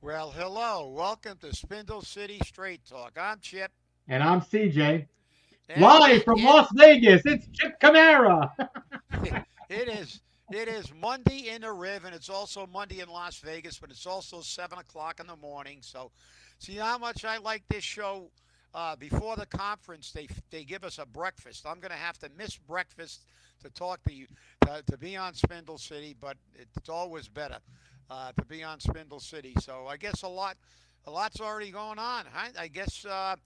Well, hello. Welcome to Spindle City Straight Talk. I'm Chip, And I'm CJ. and Live we from it Las Vegas, it's Chip Camara. it is Monday in the Riv, and it's also Monday in Las Vegas, but it's also 7 o'clock in the morning. So, see how much I like this show. Before the conference, they give us a breakfast. I'm gonna have to miss breakfast to talk to you to be on Spindle City, but it's always better to be on Spindle City. So I guess a lot's already going on. Huh? I guess uh,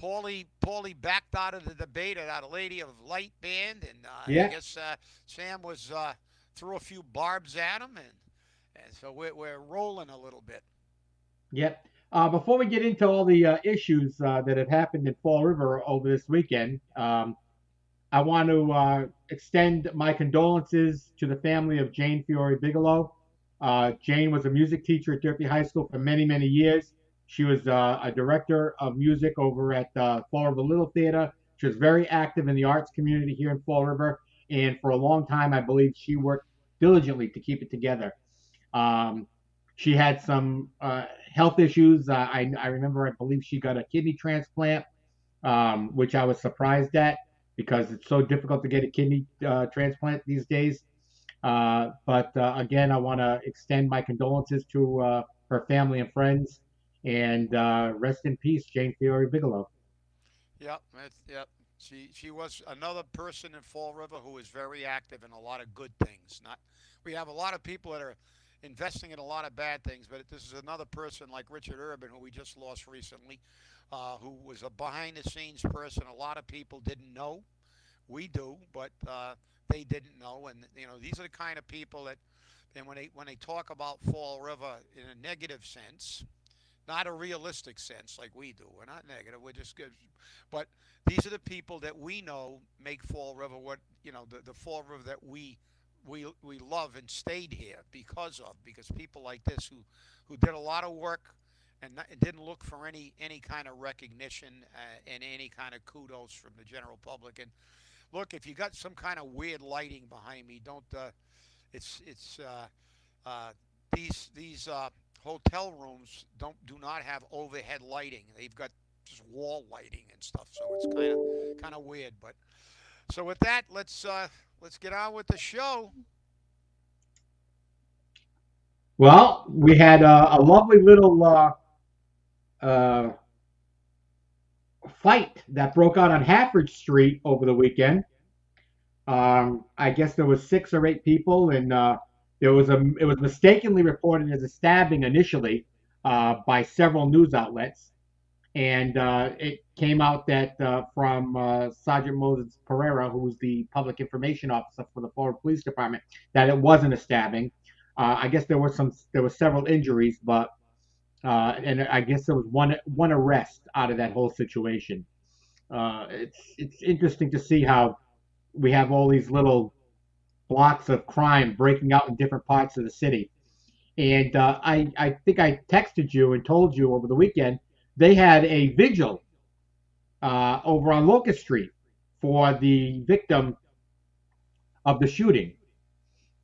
Paulie backed out of the debate at a Lady of Light band, and I Yeah, guess Sam was threw a few barbs at him, and so we're rolling a little bit. yep. Before we get into all the issues that have happened in Fall River over this weekend, I want to extend my condolences to the family of Jane Fiore-Bigelow. Jane was a music teacher at Durfee High School for many, many years. She was a director of music over at Fall River Little Theater. She was very active in the arts community here in Fall River, and for a long time, I believe she worked diligently to keep it together. Um, she had some health issues. I remember, I believe she got a kidney transplant, which I was surprised at because it's so difficult to get a kidney transplant these days. But again, I want to extend my condolences to her family and friends, and rest in peace, Jane Fiore-Bigelow. Yep, yep. She was another person in Fall River who was very active in a lot of good things. Not we have a lot of people that are investing in a lot of bad things, but this is another person like Richard Urban, who we just lost recently, who was a behind the scenes person. A lot of people didn't know. We do, but they didn't know. And these are the kind of people that, and when they talk about Fall River in a negative sense, not a realistic sense like we do. We're not negative. We're just good. But these are the people that we know make Fall River what the Fall River that we love and stayed here because people like this who did a lot of work and didn't look for any kind of recognition and any kind of kudos from the general public. And look, if you got some kind of weird lighting behind me, don't. It's uh, these hotel rooms do not have overhead lighting. They've got just wall lighting and stuff, so it's kind of weird. But so with that, let's get on with the show. Well, we had a lovely little uh, fight that broke out on Hafford Street over the weekend. I guess there was 6 or 8 people, and it was mistakenly reported as a stabbing initially by several news outlets, and it came out that from Sergeant Moses Pereira, who was the public information officer for the Florida Police Department, that it wasn't a stabbing. I guess there were several injuries, but and I guess there was one arrest out of that whole situation. It's interesting to see how we have all these little blocks of crime breaking out in different parts of the city. And I think I texted you and told you over the weekend they had a vigil over on Locust Street for the victim of the shooting.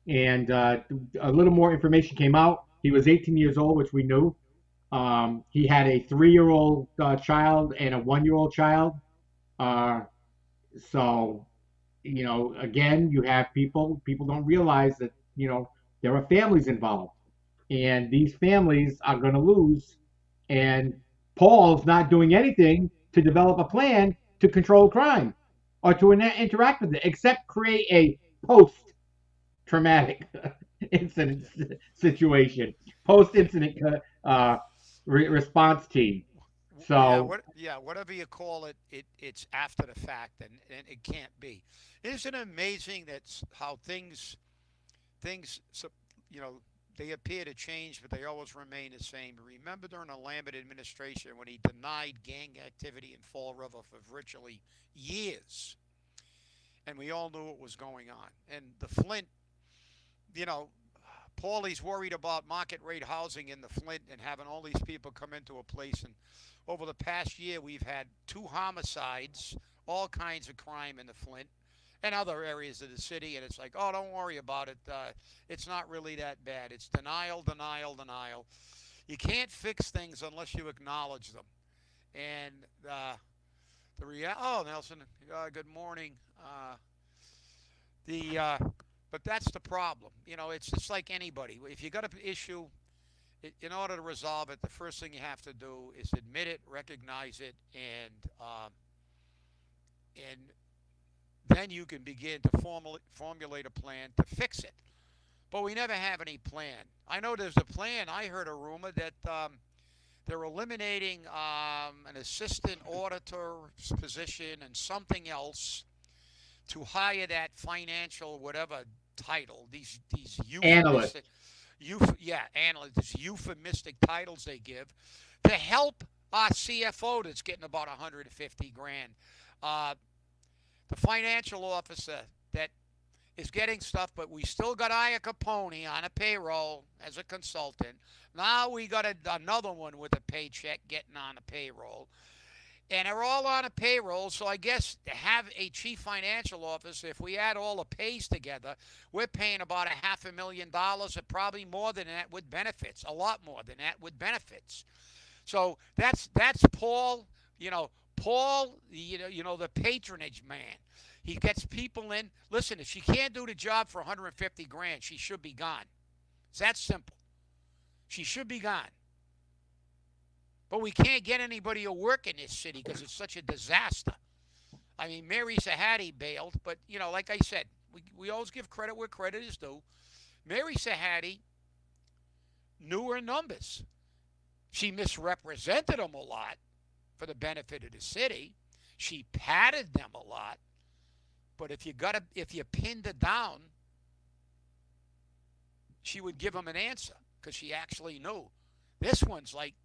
And a little more information came out. He was 18 years old, which we knew. He had a 3-year-old child and a 1-year-old child. Uh, so again, you have people don't realize that, there are families involved, and these families are going to lose. And Paul's not doing anything to develop a plan to control crime or to interact with it, except create a post traumatic incident situation, post incident response team. Yeah, So whatever you call it, it's after the fact, and it can't be. Isn't it amazing how things you know they appear to change, but they always remain the same. Remember during the Lambert administration when he denied gang activity in Fall River for virtually years, and we all knew what was going on. And the Flint, you know, Paulie's worried about market rate housing in the Flint and having all these people come into a place. And over the past year, we've had 2 homicides, all kinds of crime in the Flint. and other areas of the city, and it's like, oh, don't worry about it. It's not really that bad. It's denial, denial, denial. You can't fix things unless you acknowledge them. And oh, Nelson, good morning. The but that's the problem. It's just like anybody. If you got an issue, in order to resolve it, the first thing you have to do is admit it, recognize it, and then you can begin to formulate a plan to fix it. But we never have any plan. I know there's a plan. I heard a rumor that they're eliminating an assistant auditor's position and something else to hire that financial whatever title. These Analyst. analysts. These euphemistic titles they give to help our CFO that's getting about 150 grand. The financial officer that is getting stuff, but we still got Aya Capone on a payroll as a consultant. Now we got another one with a paycheck getting on a payroll. And they're all on a payroll, so I guess to have a chief financial officer, if we add all the pays together, we're paying about $500,000, or probably more than that with benefits, a lot more than that with benefits. So that's Paul, Paul, the patronage man. He gets people in. Listen, if she can't do the job for 150 grand, she should be gone. It's that simple. She should be gone. But we can't get anybody to work in this city because it's such a disaster. I mean, Mary Sahadi bailed, but, like I said, we always give credit where credit is due. Mary Sahadi knew her numbers. She misrepresented them a lot for the benefit of the city. She padded them a lot. But if you pinned her down, she would give them an answer because she actually knew. This one's like,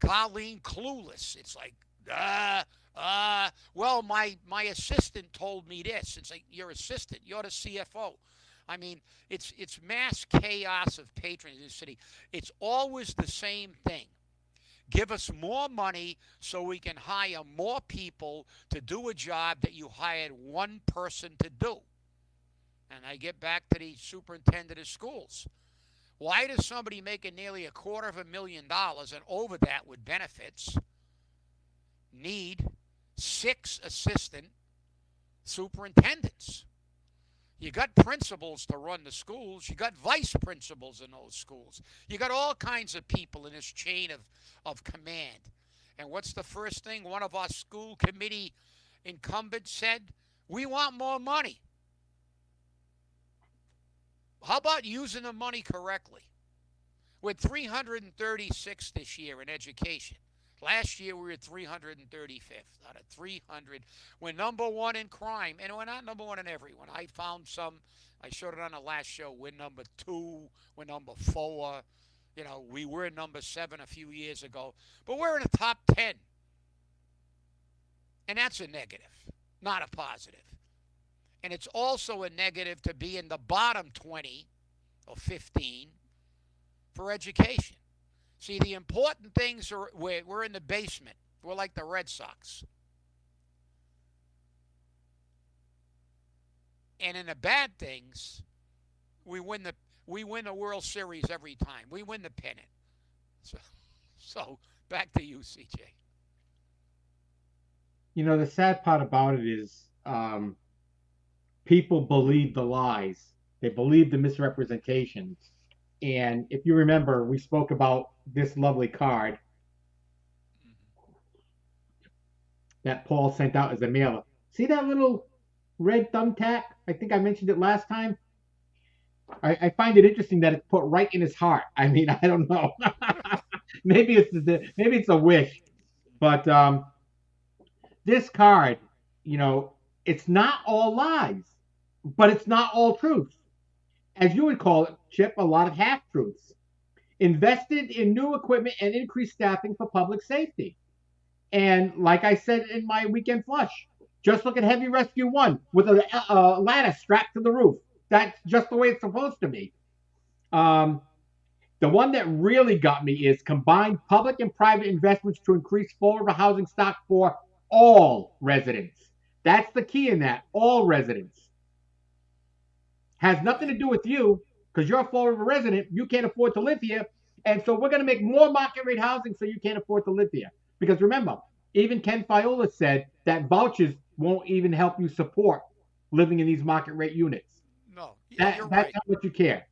Colleen Clueless. It's like, well, my assistant told me this. It's like, your assistant, you're the CFO. I mean, it's mass chaos of patronage in the city. It's always the same thing. Give us more money so we can hire more people to do a job that you hired one person to do. And I get back to the superintendent of schools. Why does somebody making nearly $250,000 and over that with benefits need 6 assistant superintendents? You got principals to run the schools. You got vice principals in those schools. You got all kinds of people in this chain of command. And what's the first thing one of our school committee incumbents said? We want more money. How about using the money correctly? We're 336 this year in education. Last year we were 335th out of 300. We're number one in crime, and we're not number one in everyone. I found some. I showed it on the last show. We're number 2. We're number 4. We were number 7 a few years ago, but we're in the top 10, and that's a negative, not a positive. And it's also a negative to be in the bottom 20 or 15 for education. See, the important things are we're in the basement. We're like the Red Sox. And in the bad things, we win the World Series every time. We win the pennant. So back to you, CJ. The sad part about it is people believe the lies. They believe the misrepresentations. And if you remember, we spoke about this lovely card that Paul sent out as a mailer. See that little red thumbtack? I think I mentioned it last time. I find it interesting that it's put right in his heart. I mean, I don't know. maybe it's a wish, but this card, it's not all lies, but it's not all truth. As you would call it, Chip, a lot of half-truths. Invested in new equipment and increased staffing for public safety. And like I said in my weekend flush, just look at Heavy Rescue 1 with a ladder strapped to the roof. That's just the way it's supposed to be. The one that really got me is combined public and private investments to increase affordable housing stock for all residents. That's the key in that. All residents. Has But nothing to do with you because you're a Fall River resident. You can't afford to live here. And so we're going to make more market rate housing so you can't afford to live here. Because remember, even Ken Fiola said that vouchers won't even help you support living in these market rate units. no, you're That's right. how much you care.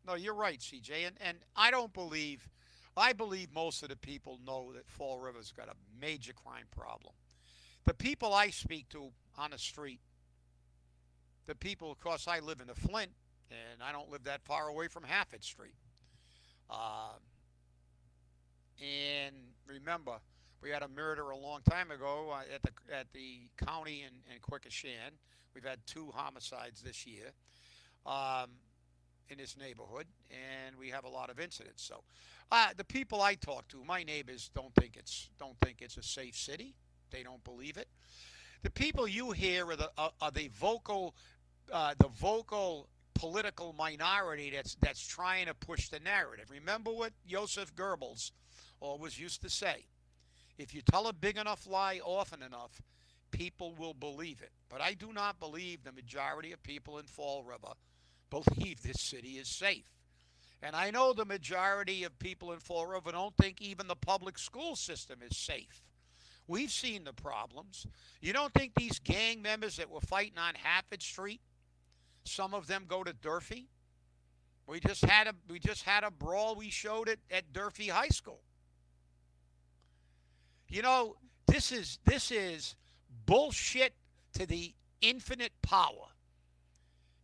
No, you're right, CJ. And I don't believe, I believe most of the people know that Fall River's got a major crime problem. The people I speak to on the street, the people, of course, I live in the Flint, and I don't live that far away from Hafford Street. Uh, and remember, we had a murder a long time ago at the county in Quikasham. We've had two homicides this year. Um, in this neighborhood, and we have a lot of incidents. So, the people I talk to, my neighbors don't think it's a safe city. They don't believe it. The people you hear are the vocal political minority that's trying to push the narrative. Remember what Joseph Goebbels always used to say: if you tell a big enough lie often enough, people will believe it. But I do not believe the majority of people in Fall River believe this city is safe. And I know the majority of people in Fall River don't think even the public school system is safe. We've seen the problems. You don't think these gang members that were fighting on Hafford Street, some of them go to Durfee? We just had a brawl. We showed it at Durfee High School. You know, this is bullshit to the infinite power.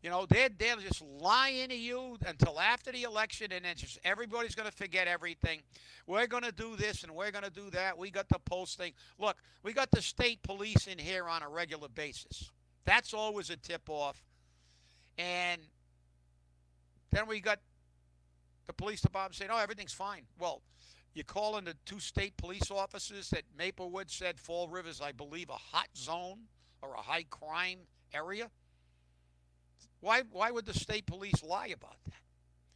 They're just lying to you until after the election, and then just everybody's going to forget everything. We're going to do this and we're going to do that. We got the posting. Look, we got the state police in here on a regular basis. That's always a tip off. And then we got the police department saying, oh, everything's fine. Well, you call in the two state police officers that Maplewood said Fall River's, I believe, a hot zone or a high crime area. Why would the state police lie about that?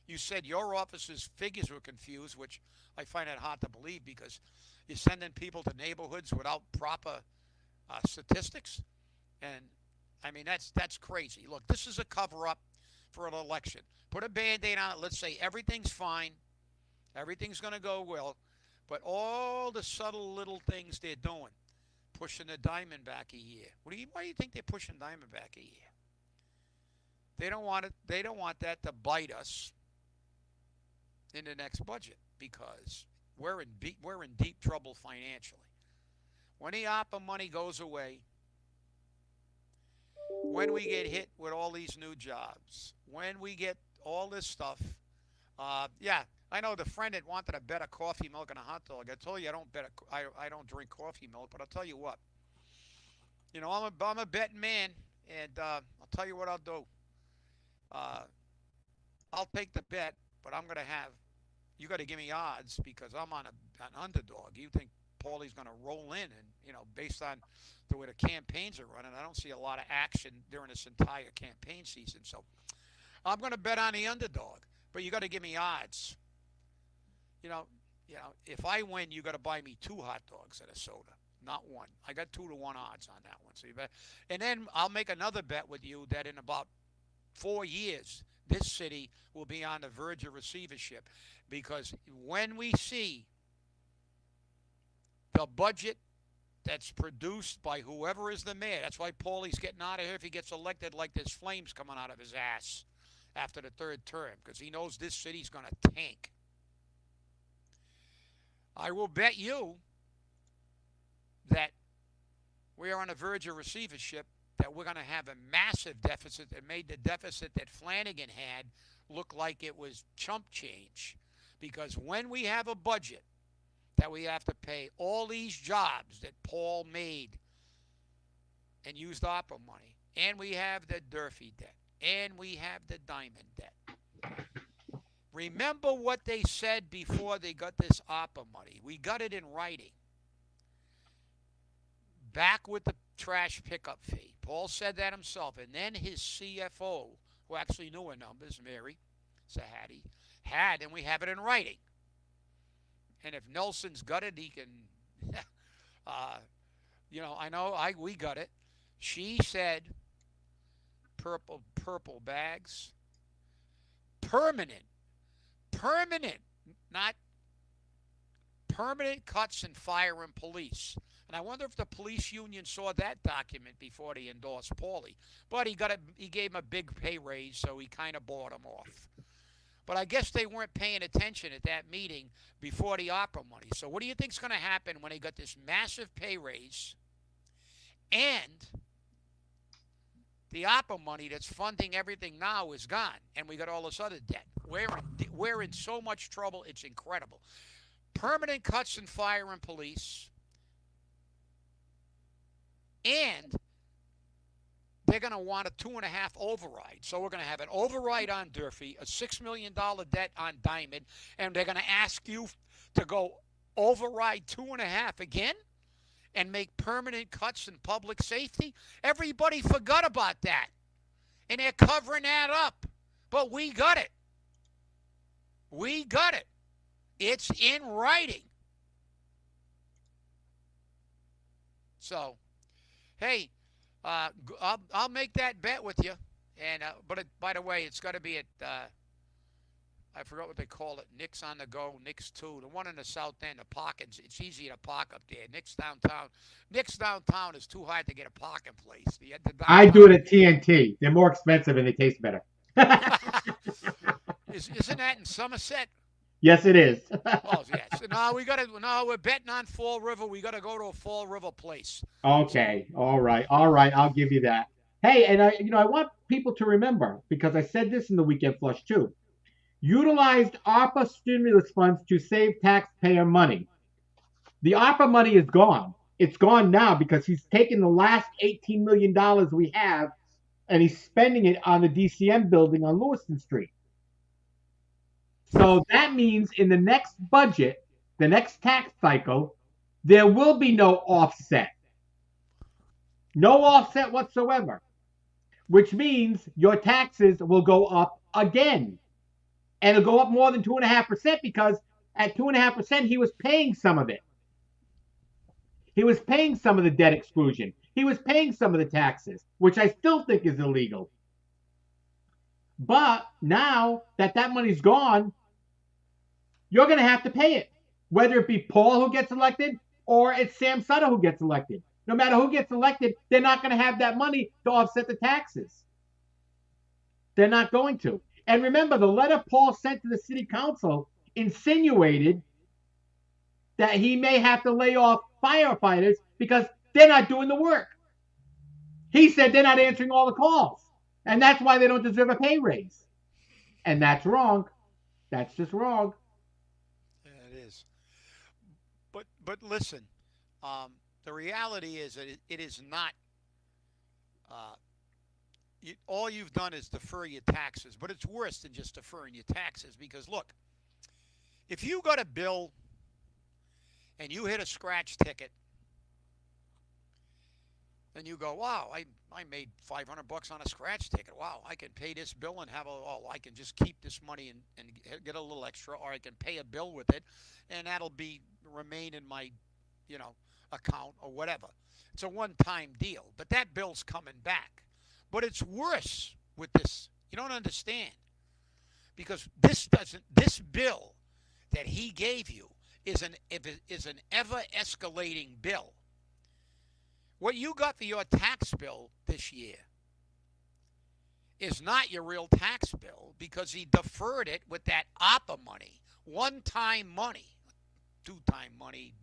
You said your office's figures were confused, which I find it hard to believe because you're sending people to neighborhoods without proper statistics. And I mean, that's crazy. Look, this is a cover up for an election. Put a band aid on it. Let's say everything's fine, everything's going to go well. But all the subtle little things they're doing, pushing the diamond back a year. Why do you think they're pushing diamond back a year? They don't want it. They don't want that to bite us in the next budget because we're in deep trouble financially. When the ARPA money goes away, when we get hit with all these new jobs, when we get all this stuff, yeah, I know the friend that wanted a better coffee milk and a hot dog. I told you I don't drink coffee milk, but I'll tell you what. I'm a betting man, and I'll tell you what I'll do. Uh, I'll take the bet, but I'm gonna have you got to give me odds because I'm on an underdog. You think Paulie's going to roll in, and based on the way the campaigns are running, I don't see a lot of action during this entire campaign season. So I'm going to bet on the underdog, but you got to give me odds. You know, if I win, you got to buy me two hot dogs and a soda, not one. I got 2-to-1 odds on that one. So you bet, and then I'll make another bet with you that in about 4 years, this city will be on the verge of receivership because when we see the budget that's produced by whoever is the mayor, that's why Paulie's getting out of here if he gets elected, like there's flames coming out of his ass after the third term because he knows this city's going to tank. I will bet you that we are on the verge of receivership, that we're going to have a massive deficit that made the deficit that Flanagan had look like it was chump change. Because when we have a budget that we have to pay all these jobs that Paul made and used ARPA money, and we have the Durfee debt, and we have the Diamond debt. Remember what they said before they got this ARPA money. We got it in writing. Back with the trash pickup fee. Paul said that himself. And then his CFO, who actually knew her numbers, Mary Sahadi, and we have it in writing. And if Nelson's got it, he can, I know we got it. She said purple bags, permanent, permanent, not permanent cuts in fire and police. And I wonder if the police union saw that document before they endorsed Paulie. But he gave him a big pay raise, so he kind of bought him off. But I guess they weren't paying attention at that meeting before the opera money. So what do you think's going to happen when they got this massive pay raise and the opera money that's funding everything now is gone, and we got all this other debt? We're in so much trouble. It's incredible. Permanent cuts in fire and police, and they're going to want a 2.5 override. So we're going to have an override on Durfee, a $6 million debt on Diamond, and they're going to ask you to go override 2.5 again and make permanent cuts in public safety. Everybody forgot about that, and they're covering that up. But we got it. We got it. It's in writing. So, hey, I'll make that bet with you. And by the way, it's got to be at I forgot what they call it. Nick's on the go, Nick's 2. The one in the south end, the parking's it's easy to park up there. Nick's downtown. Nick's downtown is too hard to get a parking place. The I do it downtown. at TNT. They're more expensive and they taste better. Isn't that in Somerset? Yes, it is. Oh yes. No, we gotta. No, we're betting on Fall River. We gotta go to a Fall River place. So Okay. All right. All right. I'll give you that. Hey, and I want people to remember because I said this in the weekend flush too. Utilized ARPA stimulus funds to save taxpayer money. The ARPA money is gone. It's gone now because he's taken the last $18 million we have and he's spending it on the DCM building on Lewiston Street. So that means in the next budget, the next tax cycle, there will be no offset. No offset whatsoever, which means your taxes will go up again. And it'll go up more than 2.5% because at 2.5%, he was paying some of it. He was paying some of the debt exclusion. He was paying some of the taxes, which I still think is illegal. But now that that money's gone, you're going to have to pay it, whether it be Paul who gets elected or it's Sam Sutter who gets elected. No matter who gets elected, they're not going to have that money to offset the taxes. They're not going to. And remember, the letter Paul sent to the city council insinuated that he may have to lay off firefighters because they're not doing the work. He said they're not answering all the calls. And that's why they don't deserve a pay raise. And that's wrong. That's just wrong. yeah, it is. But listen, the reality is that it is not. Uh, all you've done is defer your taxes, but it's worse than just deferring your taxes because look, if you got a bill and you hit a scratch ticket and you go, wow, I made $500 on a scratch ticket. Wow, I can pay this bill and I can just keep this money and get a little extra, or I can pay a bill with it, and that'll be remain in my, you know, account or whatever. It's a one-time deal, but that bill's coming back. But it's worse with this. You don't understand because this bill that he gave you is an ever escalating bill. What you got for your tax bill this year is not your real tax bill because he deferred it with that APA money, one-time money, two-time money,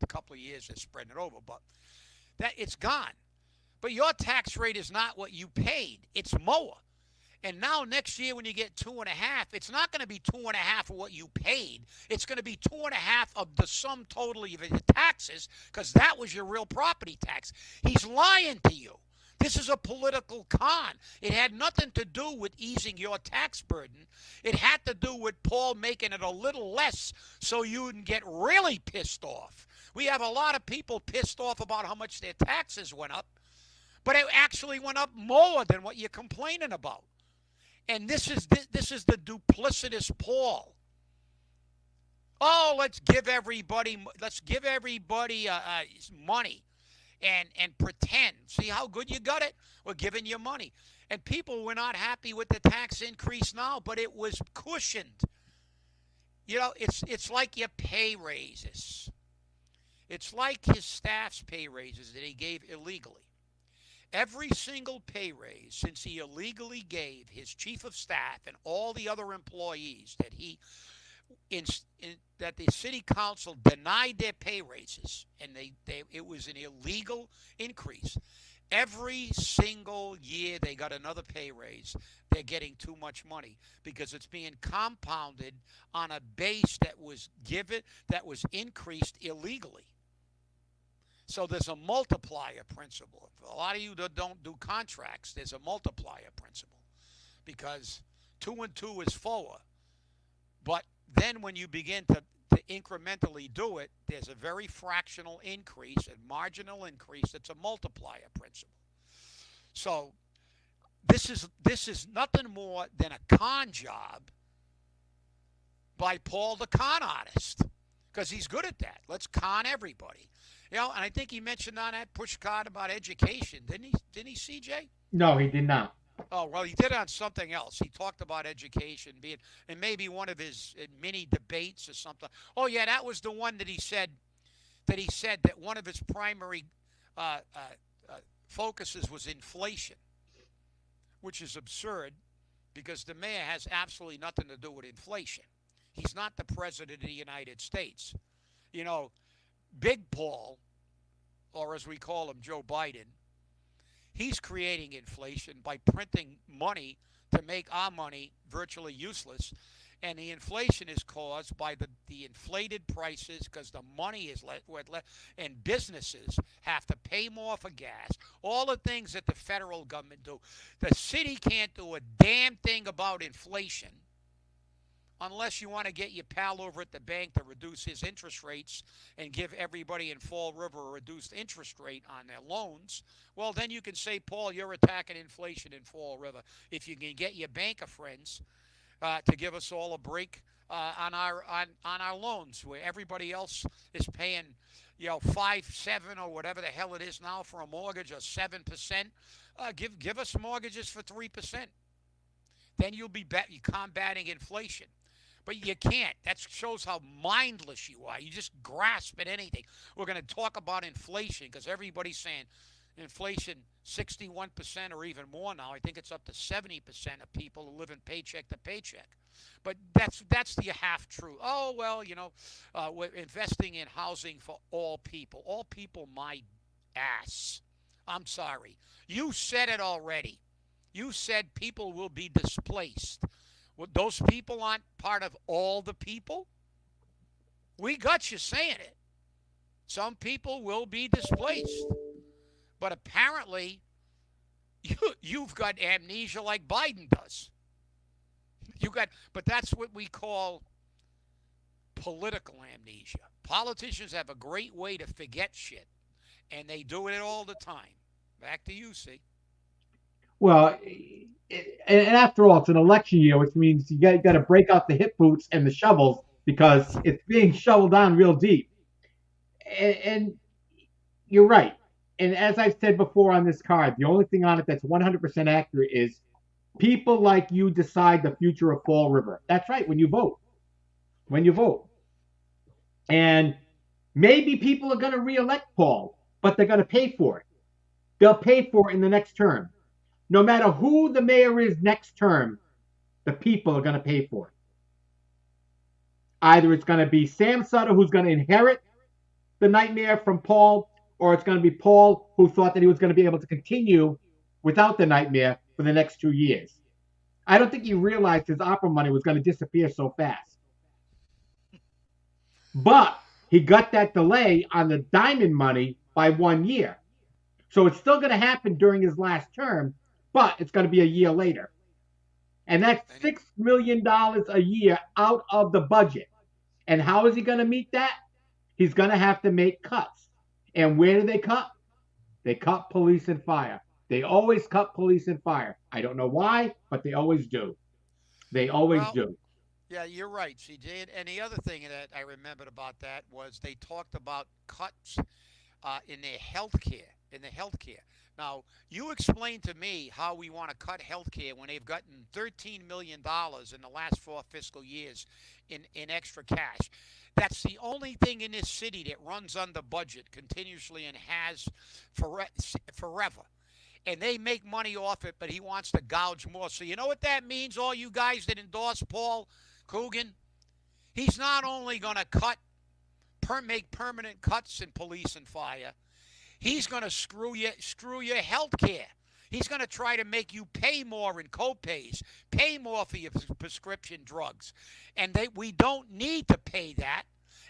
a couple of years to spread it over, but that it's gone. But your tax rate is not what you paid. It's more. And now next year when you get 2.5, it's not going to be 2.5 of what you paid. It's going to be 2.5 of the sum total of your taxes because that was your real property tax. He's lying to you. This is a political con. It had nothing to do with easing your tax burden. It had to do with Paul making it a little less so you wouldn't get really pissed off. We have a lot of people pissed off about how much their taxes went up, but it actually went up more than what you're complaining about. And this is the duplicitous Paul. Oh, let's give everybody money. and pretend. See how good you got it? We're giving you money. And people were not happy with the tax increase now, but it was cushioned. It's like your pay raises. It's like his staff's pay raises that he gave illegally. Every single pay raise since he illegally gave his chief of staff and all the other employees in, that the city council denied their pay raises, and it was an illegal increase. Every single year they got another pay raise. They're getting too much money because it's being compounded on a base that was increased illegally. So there's a multiplier principle. For a lot of you that don't do contracts, there's a multiplier principle because 2 and 2 is 4. But then when you begin to incrementally do it, there's a very fractional increase, a marginal increase. It's a multiplier principle. So this is nothing more than a con job by Paul the con artist because he's good at that. Let's con everybody. And I think he mentioned on that push card about education, didn't he? Didn't he, CJ? No, he did not. Oh, well, he did it on something else. He talked about education being, and maybe one of his mini debates or something. Oh, yeah, that was the one that one of his primary uh, uh, focuses was inflation, which is absurd because the mayor has absolutely nothing to do with inflation. He's not the president of the United States. You know, Big Paul, or as we call him, Joe Biden, he's creating inflation by printing money to make our money virtually useless. And the inflation is caused by the inflated prices because the money is and businesses have to pay more for gas. All the things that the federal government do. The city can't do a damn thing about inflation unless you want to get your pal over at the bank to reduce his interest rates and give everybody in Fall River a reduced interest rate on their loans. Well, then you can say, Paul, you're attacking inflation in Fall River. If you can get your banker friends to give us all a break on our loans, where everybody else is paying, 5, 7, or whatever the hell it is now for a mortgage, or 7%. Give us mortgages for 3%. Then you'll be combating inflation. But you can't. That shows how mindless you are. You just grasp at anything. We're going to talk about inflation because everybody's saying inflation 61% or even more now. I think it's up to 70% of people who live in paycheck to paycheck. But that's the half truth. Oh, well, we're investing in housing for all people. All people, my ass. I'm sorry. You said it already. You said people will be displaced. Well, those people aren't part of all the people. We got you saying it. Some people will be displaced. But apparently, you've got amnesia like Biden does. But that's what we call political amnesia. Politicians have a great way to forget shit, and they do it all the time. Back to you, see. Well, and after all, it's an election year, which means you got to break out the hip boots and the shovels because it's being shoveled down real deep. And you're right. And as I've said before on this card, the only thing on it that's 100% accurate is people like you decide the future of Fall River. That's right, when you vote. When you vote. And maybe people are going to reelect Paul, but they're going to pay for it. They'll pay for it in the next term. No matter who the mayor is next term, the people are going to pay for it. Either it's going to be Sam Sutter who's going to inherit the nightmare from Paul, or it's going to be Paul who thought that he was going to be able to continue without the nightmare for the next 2 years. I don't think he realized his opera money was going to disappear so fast. But he got that delay on the diamond money by 1 year. So it's still going to happen during his last term, but it's going to be a year later. And that's $6 million a year out of the budget. And how is he going to meet that? He's going to have to make cuts. And where do they cut? They cut police and fire. They always cut police and fire. I don't know why, but they always do. They always Well, do. yeah, you're right, CJ. And the other thing that I remembered about that was they talked about cuts in their health care. In the health care. Now, you explain to me how we want to cut health care when they've gotten $13 million in the last 4 fiscal years in extra cash. That's the only thing in this city that runs under budget continuously and has forever. And they make money off it, but he wants to gouge more. So you know what that means, all you guys that endorse Paul Coogan? He's not only going to make permanent cuts in police and fire. He's going to screw your health care. He's going to try to make you pay more in copays, pay more for your prescription drugs. And we don't need to pay that.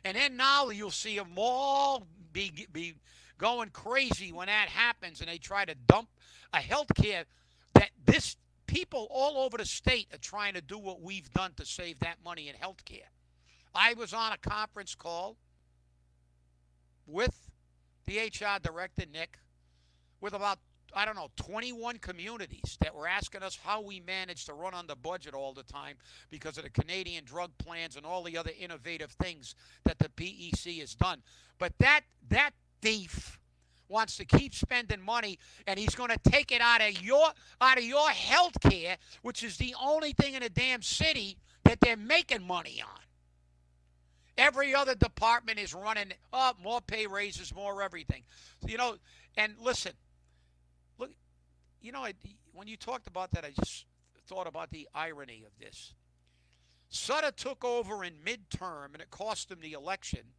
And then now you'll see them all be going crazy when that happens and they try to dump a health care that this people all over the state are trying to do what we've done to save that money in health care. I was on a conference call with the HR director, Nick, with about, 21 communities that were asking us how we managed to run under budget all the time because of the Canadian drug plans and all the other innovative things that the PEC has done. But that thief wants to keep spending money, and he's going to take it out of your health care, which is the only thing in the damn city that they're making money on. Every other department is running up, more pay raises, more everything. And listen, look, when you talked about that, I just thought about the irony of this. Sutter took over in midterm, and it cost him the election.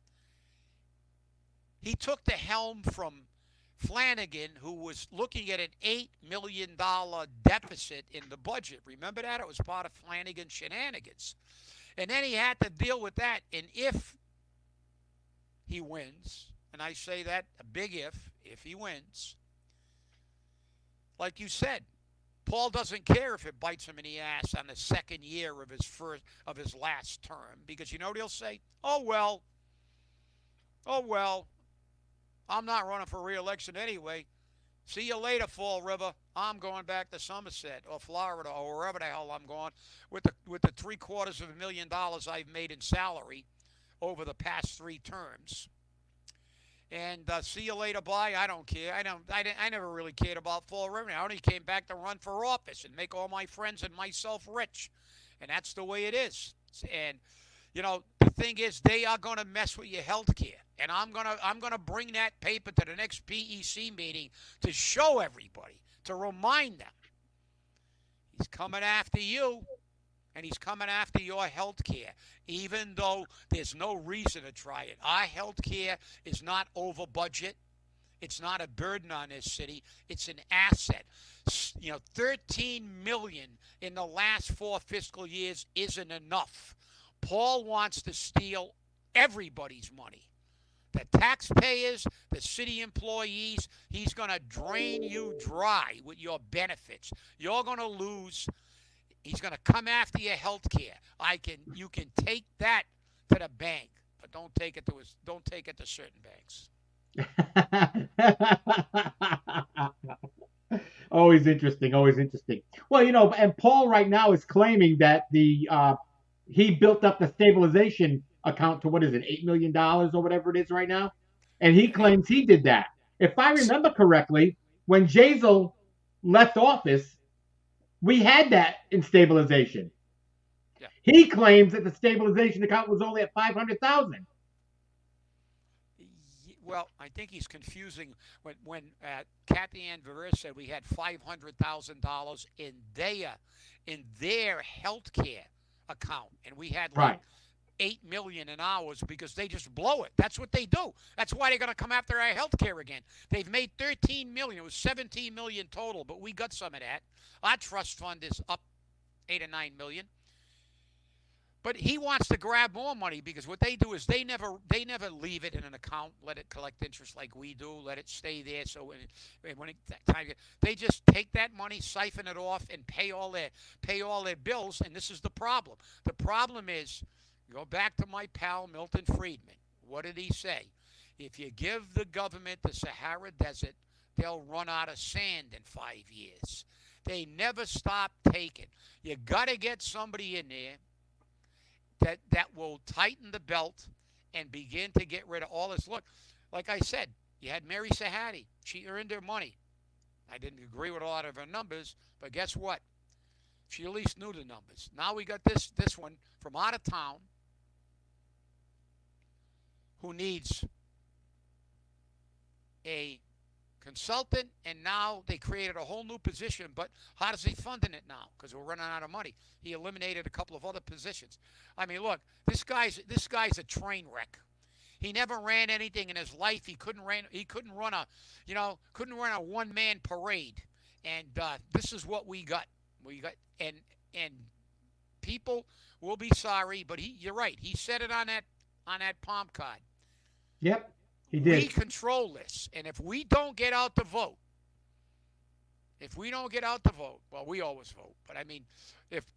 He took the helm from Flanagan, who was looking at an $8 million deficit in the budget. Remember that? It was part of Flanagan's shenanigans. And then he had to deal with that. And if he wins, and I say that a big if he wins, like you said, Paul doesn't care if it bites him in the ass on the second year of his last term, because you know what he'll say? Oh well, I'm not running for re-election anyway. See you later, Fall River. I'm going back to Somerset or Florida or wherever the hell I'm going with the $750,000 I've made in salary over the past 3 terms. And see you later, bye. I don't care. I never really cared about Fall River. I only came back to run for office and make all my friends and myself rich, and that's the way it is. And the thing is, they are going to mess with your health care. And I'm gonna bring that paper to the next PEC meeting to show everybody, to remind them. He's coming after you, and he's coming after your health care, even though there's no reason to try it. Our health care is not over budget. It's not a burden on this city. It's an asset. $13 million in the last 4 fiscal years isn't enough. Paul wants to steal everybody's money. The taxpayers, the city employees, he's going to drain you dry with your benefits. You're going to lose. He's going to come after your health care. You can take that to the bank, but don't take it to certain banks. Always interesting. Always interesting. Well, and Paul right now is claiming that he built up the stabilization account to, what is it, $8 million or whatever it is right now, and he claims he did that. If I remember correctly, when Jazel left office, we had that in stabilization. Yeah. He claims that the stabilization account was only at $500,000. Well, I think he's confusing when Kathy Ann Veris said we had $500,000 in their health care account, and we had like $8 million in ours because they just blow it. That's what they do. That's why they're going to come after our health care again. They've made $13 million. It was $17 million total, but we got some of that. Our trust fund is up $8 or $9 million. But he wants to grab more money because what they do is they never leave it in an account, let it collect interest like we do, let it stay there. So they just take that money, siphon it off, and pay all their bills. And this is the problem. The problem is, go back to my pal Milton Friedman. What did he say? If you give the government the Sahara Desert, they'll run out of sand in 5 years. They never stop taking. You got to get somebody in there that will tighten the belt and begin to get rid of all this. Look, like I said, You had Mary Sahadi. She earned her money. I didn't agree with a lot of her numbers, but guess what? She at least knew the numbers. Now we got this one from out of town who needs a consultant, and now they created a whole new position. But how does he funding it now? Because we're running out of money. He eliminated a couple of other positions. I mean, look, this guy's a train wreck. He never ran anything in his life. He couldn't run a one man parade. And this is what we got. We got and people will be sorry, but you're right. He said it on that palm card. Yep, he We did. control this, and if we don't get out to vote, well, we always vote. But I mean,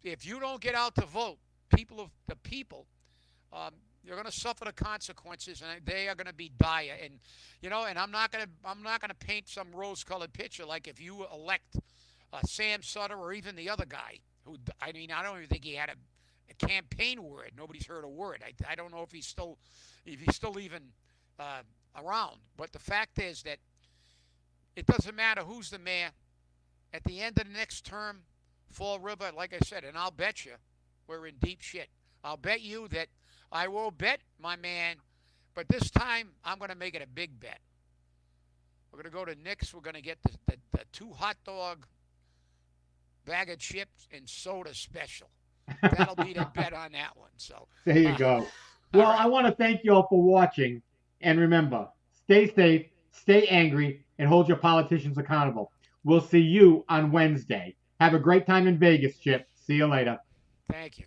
if you don't get out to vote, the people, um, you're going to suffer the consequences, and they are going to be dire. And I'm not gonna paint some rose-colored picture like if you elect Sam Sutter or even the other guy who, I mean, I don't even think he had a campaign word. Nobody's heard a word. I don't know if he's still even uh, around. But the fact is that it doesn't matter who's the mayor. At the end of the next term, Fall River, like I said, and I'll bet you we're in deep shit. I'll bet you that I will bet, my man, but this time I'm going to make it a big bet. We're going to go to Nick's. We're going to get the two hot dog, bag of chips, and soda special. That'll be the bet on that one. So, There you uh, go. all Well, I right. want to thank you all for watching. And remember, stay safe, stay angry, and hold your politicians accountable. We'll see you on Wednesday. Have a great time in Vegas, Chip. See you later. Thank you.